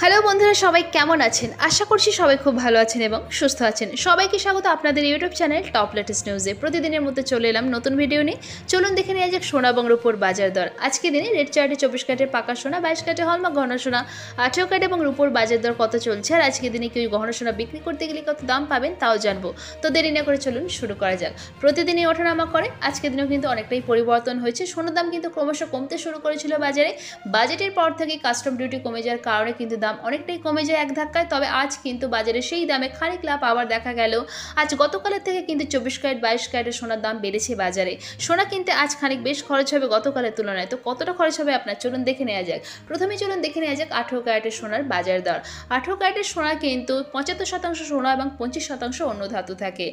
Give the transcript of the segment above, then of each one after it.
Hello বন্ধুরা, সবাই কেমন আছেন? আশা করছি সবাই খুব ভালো আছেন এবং সুস্থ আছেন। সবাইকে স্বাগত আপনাদের ইউটিউব চ্যানেল টপ লেটেস্ট নিউজে। প্রতিদিনের মতো চলে এলাম নতুন ভিডিও নিয়ে। চলুন দেখে নেওয়া যাক সোনা এবং রূপোর বাজার দর। আজকে দিনে রেড চার্টে 24 ক্যারেটের পাকা সোনা, 22 ক্যারেটের হলমার্ক গহনা সোনা, 18 ক্যারেট এবং রূপোর বাজার দর কত চলছে, আর আজকে দিনে কেউ গহনা সোনা বিক্রি করতে গেলে কত দাম পাবেন তাও জানবো। তো দেরি না করে চলুন শুরু করা যাক। প্রতিদিনই ওঠানামা করে, আজকে দিনেও কিন্তু অনেকটাই পরিবর্তন হয়েছে। সোনার দাম কিন্তু ক্রমশ কমতে শুরু করেছিল বাজারে। বাজেটের পর থেকে কাস্টম ডিউটি কমে যাওয়ার কারণে কিন্তু দাম অনেকটাই কমে যায় এক ধাক্কায়। তবে আজ কিন্তু বাজারে সেই দামে খানিক লাভ আবার দেখা গেল। আজ গতকালের থেকে কিন্তু 24 ক্যারেট 22 ক্যারেটের সোনার দাম বেড়েছে বাজারে। সোনা কিনতে আজ খানিক বেশ খরচ হবে গতকালের তুলনায়। তো কতটা খরচ হবে আপনার চলুন দেখে নেওয়া যাক। প্রথমে চলুন দেখে নেওয়া যাক 18 ক্যারেটের সোনার বাজার দর। 18 ক্যারেটের সোনা কিন্তু 75% সোনা এবং 25% অন্য ধাতু থাকে।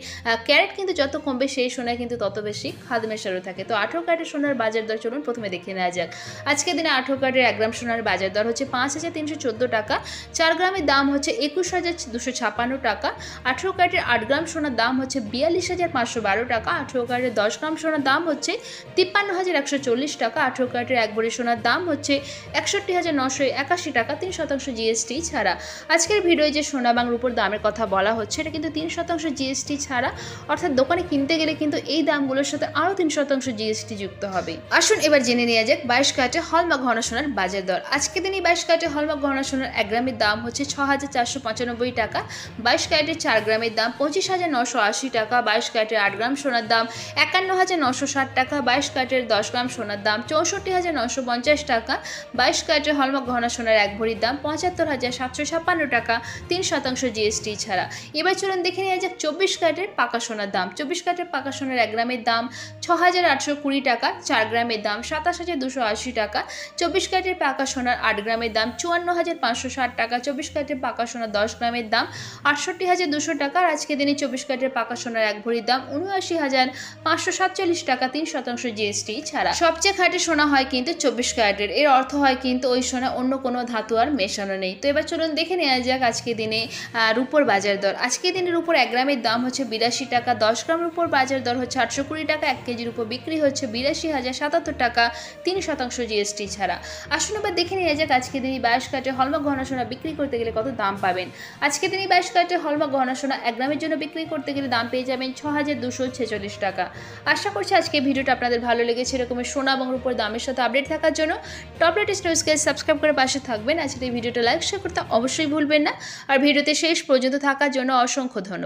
ক্যারেট কিন্তু যত কমবে সেই সোনায় কিন্তু তত বেশি খাদ মেশানো থাকে। তো 18 ক্যারেটের সোনার বাজার দর চলুন প্রথমে দেখে নেওয়া যাক। আজকের দিনে 18 ক্যারেটের 1 গ্রাম সোনার বাজার দর হচ্ছে 5314 টাকা। 4 গ্রামের দাম হচ্ছে 21256 টাকা। 18 ক্যারেটের 8 গ্রাম সোনার দাম হচ্ছে 42512 টাকা। 18 ক্যারেটের 10 গ্রাম সোনার দাম হচ্ছে 53140 টাকা। 18 ক্যারেটের 1 ভরি সোনার দাম হচ্ছে 61981 টাকা, 3% জিএসটি ছাড়া। আজকের ভিডিওয়ে যে সোনা এবং রূপোর দামের কথা বলা হচ্ছে এটা কিন্তু 3% জিএসটি ছাড়া, অর্থাৎ দোকানে কিনতে গেলে কিন্তু এই দামগুলোর সাথে আরও 3% জিএসটি যুক্ত হবে। আসুন এবার জেনে নেওয়া যাক 22 ক্যারেটের হলমার্ক গহনা সোনার বাজার দর। আজকে দিনই 22 ক্যারেটের হলমার্ক গহনা সোনার 1 গ্রামের দাম হচ্ছে 6495 টাকা। 22 ক্যারেটের 4 গ্রামের দাম 25980 টাকা। 22 ক্যারেটের 8 গ্রাম সোনার দাম 51960 টাকা। 22 ক্যারেটের 10 গ্রাম সোনার দাম 64950 টাকা। 22 ক্যারেটের হলমার্ক গহনা সোনার 1 ভরির দাম 75756 টাকা, 3% জিএসটি ছাড়া। এবার চলুন দেখে নেওয়া যাক 24 ক্যারেটের পাকা সোনার দাম। 24 ক্যারেটের পাকা সোনার 1 গ্রামের দাম 6820 টাকা। 4 গ্রামের দাম 27280 টাকা। 24 ক্যারেটের পাকা সোনার 8 গ্রামের দাম 54560 টাকা। 24 ক্যারেটের পাকা সোনার 10 গ্রামের দাম 68200 টাকা। আর আজকে দিনে 24 ক্যারেটের পাকা সোনার 1 ভরির দাম 79547 টাকা, 3% জিএসটি ছাড়া। সবচেয়ে খাঁটি সোনা হয় কিন্তু 24 ক্যারেটের। এর অর্থ হয় কিন্তু ওই সোনা অন্য কোনো ধাতু আর মেশানো নেই। তো এবার চলুন দেখে নেওয়া যাক আজকে দিনে রূপোর বাজার দর। আজকে দিনে রূপোর 1 গ্রামের দাম হচ্ছে 82 টাকা। 10 গ্রাম রূপোর বাজার দর হচ্ছে 820 টাকা। 1 কেজি রূপো বিক্রি হচ্ছে 82077 টাকা, 3% জিএসটি ছাড়া। আসুন এবার দেখে নেওয়া যাক আজকে দিনে 22 ক্যারেটের হলমার্ক গহনা সোনা বিক্রি করতে গেলে কত দাম পাবেন। আজকে দিনে 22 ক্যারেটের হলমার্ক গহনা সোনা 1 গ্রামের জন্য বিক্রি করতে গেলে দাম পেয়ে যাবেন 6246 টাকা। আশা করছি আজকে ভিডিওটা আপনাদের ভালো লেগেছে। এরকমের সোনা এবং রূপোর দামের সাথে আপডেট থাকার জন্য টপ লেটেস্ট নিউজকে সাবস্ক্রাইব করে পাশে থাকবেন। আজকের এই ভিডিওটা লাইক শেয়ার করতে অবশ্যই ভুলবেন না। আর ভিডিওতে শেষ পর্যন্ত থাকার জন্য অসংখ্য ধন্যবাদ।